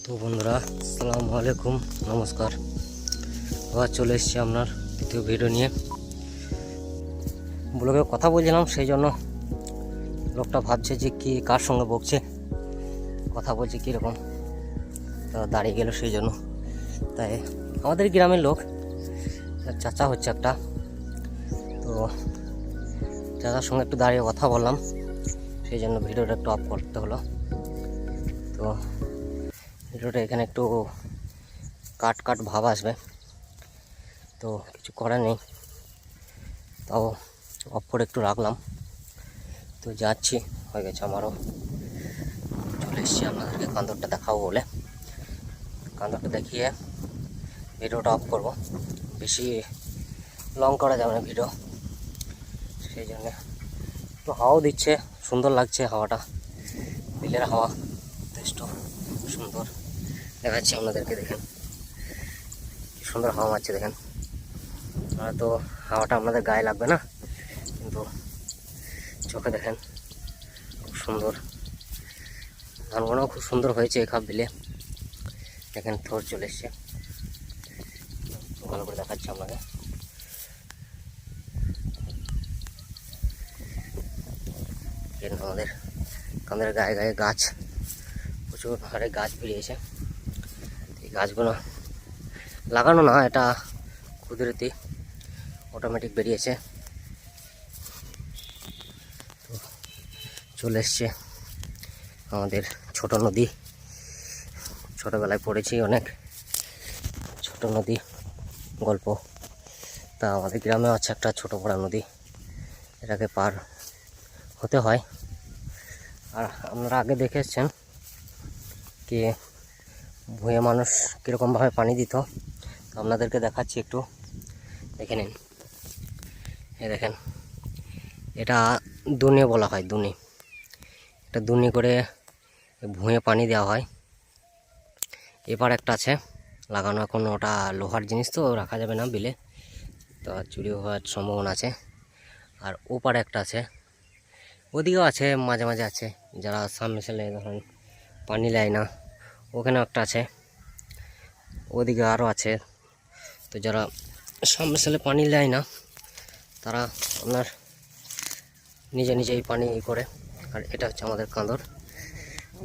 তো বন্ধুরা, আসসালামু আলাইকুম, নমস্কার। আবার চলে এসেছি আপনার দ্বিতীয় ভিডিও নিয়ে। ব্লগে কথা বলছিলাম, সেই জন্য লোকটা ভাবছে যে কি কার সঙ্গে বকছে, কথা বলছে কীরকম, তো দাঁড়িয়ে গেল সেই জন্য। তাই আমাদের গ্রামের লোক, চাচা হচ্ছে একটা, তো চাচার সঙ্গে একটু দাঁড়িয়ে কথা বললাম, সেই জন্য ভিডিওটা একটু অফ করতে হলো। তো ভিডিওটা এখানে একটু কাট ভাব আসবে, তো কিছু করার নেই, তাও অফ করে একটু রাখলাম। তো যাচ্ছি, হয়ে গেছে আমারও, চলে এসেছি আপনাদেরকে কান্দরটা দেখাবো বলে। কান্দরটা দেখিয়ে ভিডিওটা অফ করব, বেশি লং করা যাবে না ভিডিও, সেই জন্যে। তো হাওয়াও দিচ্ছে, সুন্দর লাগছে হাওয়াটা, বিলের হাওয়া, যথেষ্ট সুন্দর দেখাচ্ছি আপনাদেরকে। দেখেন কি সুন্দর হাওয়া মারছে, দেখেন। তো হাওয়াটা আপনাদের গায়ে লাগবে না, কিন্তু চোখে দেখেন খুব সুন্দর। ধানগুলোও খুব সুন্দর হয়েছে এখান বিলে, দেখেন থর চলে এসছে, ভালো করে দেখাচ্ছি আপনাকে। আমাদের কাঁদের গায়ে গায়ে গাছ, প্রচুর হারে গাছ বেরিয়েছে। এই গাছগুলো লাগানো না, এটা কুদরতি অটোমেটিক বেরিয়েছে। তো চলে এসছে আমাদের ছোট নদী, ছোটোবেলায় পড়েছি অনেক ছোট নদী গল্প। তা আমাদের গ্রামেও আছে একটা ছোট বড় নদী, এটাকে পার হতে হয়। আর আপনারা আগে দেখে এসছেন কি ভূঁয়ে মানুষ কীরকমভাবে পানি দিত, আপনাদেরকে দেখাচ্ছি, একটু দেখে নিন। দেখেন, এটা দুনি বলা হয়, দুনি। এটা দুনি করে ভুঁয়ে পানি দেওয়া হয়। এবার একটা আছে লাগানো, এখন ওটা লোহার জিনিস তো রাখা যাবে না বিলে, তো চুরি হওয়ার সম্ভাবনা আছে। আর ওপারে একটা আছে, ওদিকেও আছে, মাঝে মাঝে আছে, যারা সাবমের্সিবলে ধরেন পানি নেয় না, ওখানেও একটা আছে, ওদিকে আরও আছে। তো যারা সাবমের্সিবলে পানি নেয় না, তারা আপনার নিজেই পানি করে। আর এটা হচ্ছে আমাদের কাঁদর,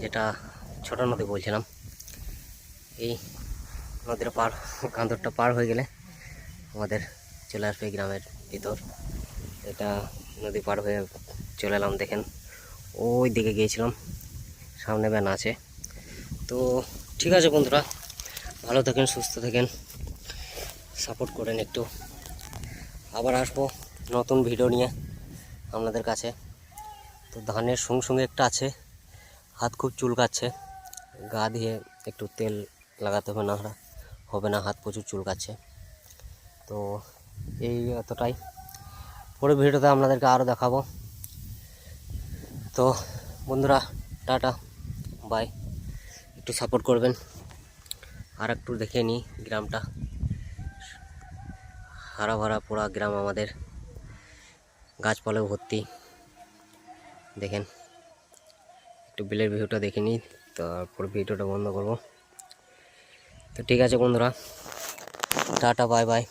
যেটা ছোট নদী বলছিলাম। এই নদীর কাঁদরটা পার হয়ে গেলে আমাদের চলে আসবে গ্রামের ভিতর। এটা নদী পার হয়ে চলে এলাম, দেখেন ওই দিকে গিয়েছিলাম, সামনে ব্যান আছে। তো ঠিক আছে বন্ধুরা, ভালো থাকেন, সুস্থ থাকেন, সাপোর্ট করেন একটু। আবার আসবো নতুন ভিডিও নিয়ে আপনাদের কাছে। তো ধানের সঙ্গে একটা আছে, হাত খুব চুলকাচ্ছে, গা দিয়ে একটু তেল লাগাতে হবে না, হাত প্রচুর চুলকাচ্ছে। তো এই এতটাই, পরে ভিডিওতে আপনাদেরকে আরও দেখাবো। তো বন্ধুরা, টাটা, বাই। একটু সাপোর্ট করবেন। আর একটু দেখে নিই গ্রামটা, হারা ভরা পোড়া গ্রাম আমাদের, গাছপালায় ভর্তি। দেখেন একটু বিলের ভিউটা দেখে নিই, তারপর ভিডিওটা বন্ধ করব। তো ঠিক আছে বন্ধুরা, টাটা, বাই বাই।